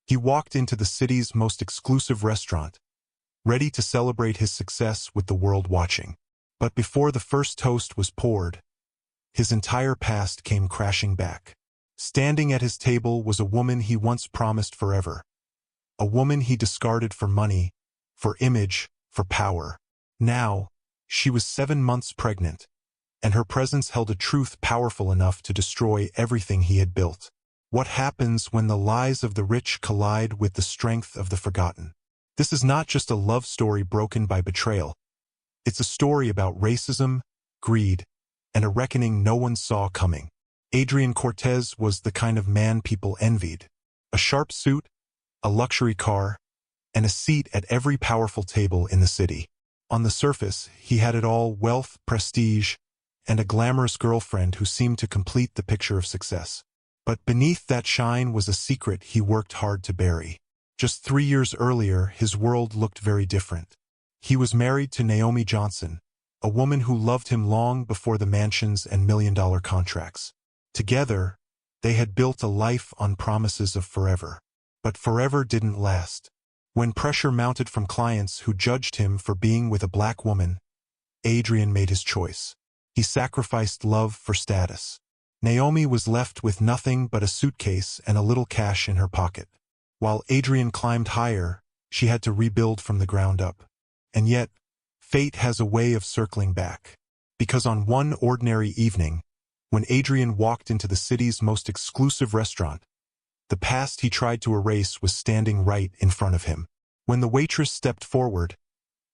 He walked into the city's most exclusive restaurant, ready to celebrate his success with the world watching. But before the first toast was poured, his entire past came crashing back. Standing at his table was a woman he once promised forever. A woman he discarded for money, for image, for power. Now, she was 7 months pregnant, and her presence held a truth powerful enough to destroy everything he had built. What happens when the lies of the rich collide with the strength of the forgotten? This is not just a love story broken by betrayal. It's a story about racism, greed, and a reckoning no one saw coming. Adrian Cortez was the kind of man people envied. A sharp suit, a luxury car, and a seat at every powerful table in the city. On the surface, he had it all: wealth, prestige, and a glamorous girlfriend who seemed to complete the picture of success. But beneath that shine was a secret he worked hard to bury. Just 3 years earlier, his world looked very different. He was married to Naomi Johnson, a woman who loved him long before the mansions and million-dollar contracts. Together, they had built a life on promises of forever. But forever didn't last. When pressure mounted from clients who judged him for being with a black woman, Adrian made his choice. He sacrificed love for status. Naomi was left with nothing but a suitcase and a little cash in her pocket. While Adrian climbed higher, she had to rebuild from the ground up. And yet, fate has a way of circling back. Because on one ordinary evening, when Adrian walked into the city's most exclusive restaurant, the past he tried to erase was standing right in front of him. When the waitress stepped forward,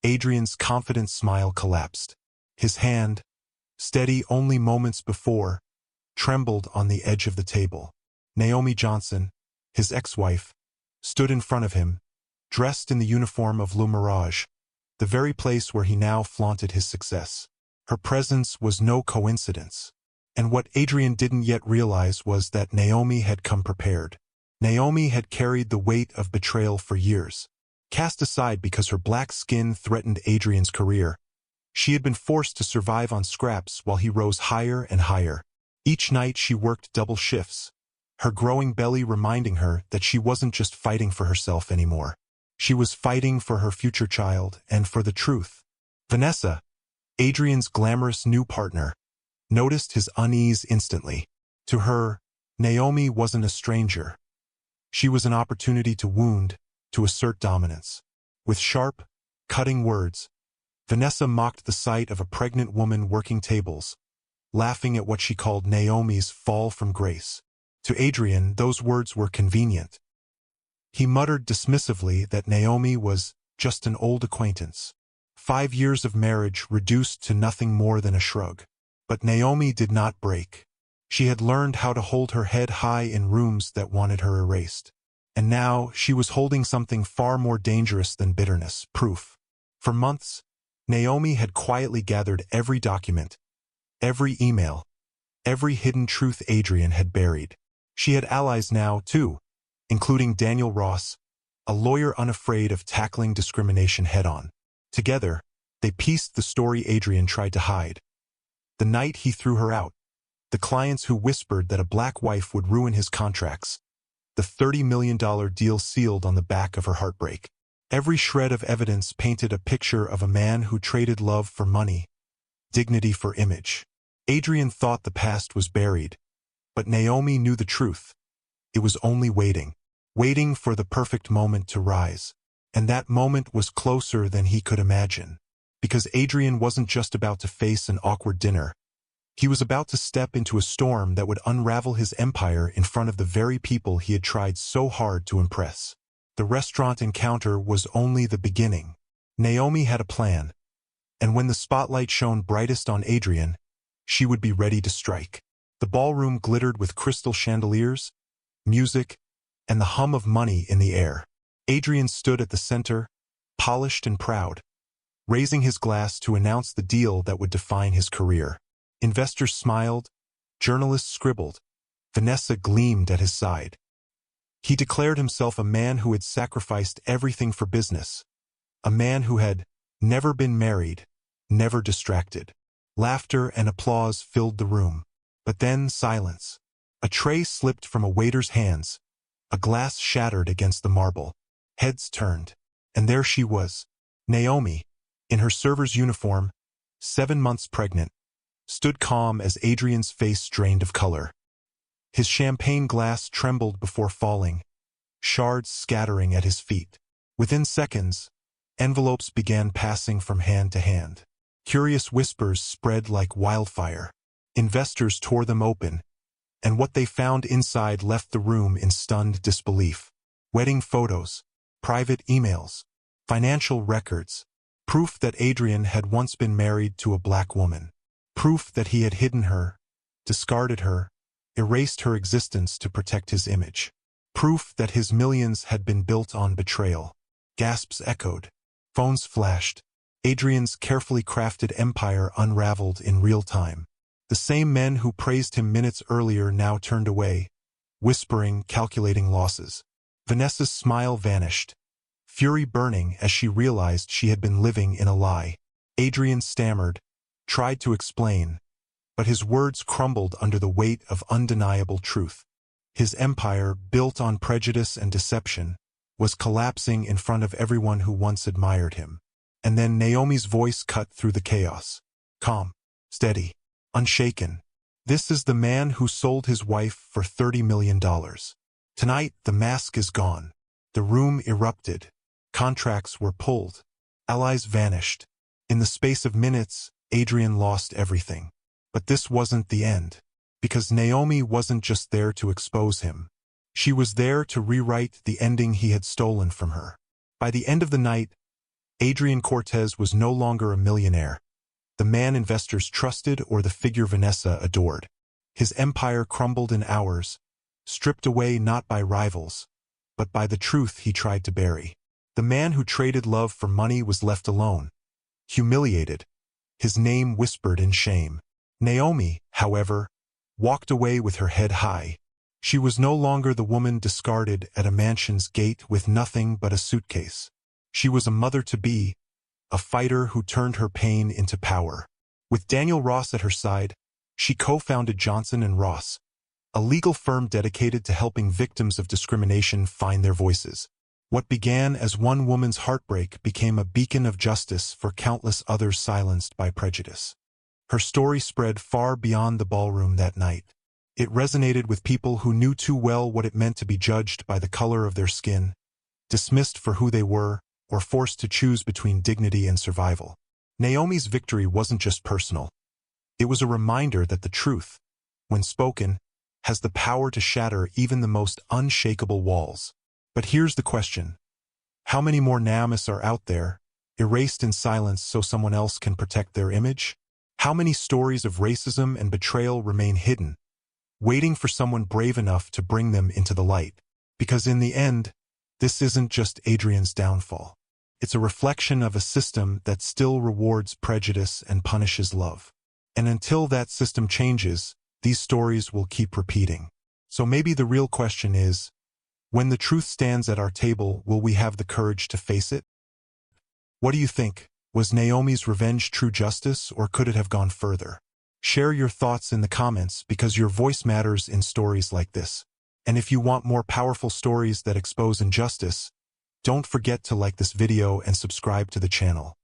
Adrian's confident smile collapsed. His hand, steady only moments before, trembled on the edge of the table. Naomi Johnson, his ex-wife, stood in front of him, dressed in the uniform of Le Mirage, the very place where he now flaunted his success. Her presence was no coincidence. And what Adrian didn't yet realize was that Naomi had come prepared. Naomi had carried the weight of betrayal for years. Cast aside because her black skin threatened Adrian's career, she had been forced to survive on scraps while he rose higher and higher. Each night she worked double shifts, her growing belly reminding her that she wasn't just fighting for herself anymore. She was fighting for her future child and for the truth. Vanessa, Adrian's glamorous new partner, noticed his unease instantly. To her, Naomi wasn't a stranger. She was an opportunity to wound, to assert dominance. With sharp, cutting words, Vanessa mocked the sight of a pregnant woman working tables, laughing at what she called Naomi's fall from grace. To Adrian, those words were convenient. He muttered dismissively that Naomi was just an old acquaintance. 5 years of marriage reduced to nothing more than a shrug. But Naomi did not break. She had learned how to hold her head high in rooms that wanted her erased. And now she was holding something far more dangerous than bitterness: proof. For months, Naomi had quietly gathered every document, every email, every hidden truth Adrian had buried. She had allies now, too, including Daniel Ross, a lawyer unafraid of tackling discrimination head-on. Together, they pieced the story Adrian tried to hide. The night he threw her out, the clients who whispered that a black wife would ruin his contracts, the $30 million deal sealed on the back of her heartbreak. Every shred of evidence painted a picture of a man who traded love for money, dignity for image. Adrian thought the past was buried, but Naomi knew the truth. It was only waiting for the perfect moment to rise. And that moment was closer than he could imagine. Because Adrian wasn't just about to face an awkward dinner. He was about to step into a storm that would unravel his empire in front of the very people he had tried so hard to impress. The restaurant encounter was only the beginning. Naomi had a plan, and when the spotlight shone brightest on Adrian, she would be ready to strike. The ballroom glittered with crystal chandeliers, music, and the hum of money in the air. Adrian stood at the center, polished and proud, raising his glass to announce the deal that would define his career. Investors smiled, journalists scribbled, Vanessa gleamed at his side. He declared himself a man who had sacrificed everything for business, a man who had never been married, never distracted. Laughter and applause filled the room. But then silence. A tray slipped from a waiter's hands, A glass shattered against the marble. Heads turned. And there she was. Naomi, in her server's uniform, 7 months pregnant, stood calm as Adrian's face drained of color. His champagne glass trembled before falling, shards scattering at his feet. Within seconds, envelopes began passing from hand to hand. Curious whispers spread like wildfire. Investors tore them open, and what they found inside left the room in stunned disbelief. Wedding photos, private emails, financial records, proof that Adrian had once been married to a black woman. Proof that he had hidden her, discarded her, erased her existence to protect his image. Proof that his millions had been built on betrayal. Gasps echoed. Phones flashed. Adrian's carefully crafted empire unraveled in real time. The same men who praised him minutes earlier now turned away, whispering, calculating losses. Vanessa's smile vanished, fury burning as she realized she had been living in a lie. Adrian stammered, tried to explain, but his words crumbled under the weight of undeniable truth. His empire, built on prejudice and deception, was collapsing in front of everyone who once admired him. And then Naomi's voice cut through the chaos. Calm, steady, unshaken. This is the man who sold his wife for $30 million. Tonight, the mask is gone. The room erupted. Contracts were pulled. Allies vanished. In the space of minutes, Adrian lost everything. But this wasn't the end. Because Naomi wasn't just there to expose him. She was there to rewrite the ending he had stolen from her. By the end of the night, Adrian Cortez was no longer a millionaire, the man investors trusted or the figure Vanessa adored. His empire crumbled in hours, stripped away not by rivals, but by the truth he tried to bury. The man who traded love for money was left alone, humiliated, his name whispered in shame. Naomi, however, walked away with her head high. She was no longer the woman discarded at a mansion's gate with nothing but a suitcase. She was a mother-to-be, a fighter who turned her pain into power. With Daniel Ross at her side, she co-founded Johnson & Ross, a legal firm dedicated to helping victims of discrimination find their voices. What began as one woman's heartbreak became a beacon of justice for countless others silenced by prejudice. Her story spread far beyond the ballroom that night. It resonated with people who knew too well what it meant to be judged by the color of their skin, dismissed for who they were, or forced to choose between dignity and survival. Naomi's victory wasn't just personal. It was a reminder that the truth, when spoken, has the power to shatter even the most unshakable walls. But here's the question. How many more Naomis are out there, erased in silence so someone else can protect their image? How many stories of racism and betrayal remain hidden, waiting for someone brave enough to bring them into the light? Because in the end, this isn't just Adrian's downfall. It's a reflection of a system that still rewards prejudice and punishes love. And until that system changes, these stories will keep repeating. So maybe the real question is, when the truth stands at our table, will we have the courage to face it? What do you think? Was Naomi's revenge true justice, or could it have gone further? Share your thoughts in the comments because your voice matters in stories like this. And if you want more powerful stories that expose injustice, don't forget to like this video and subscribe to the channel.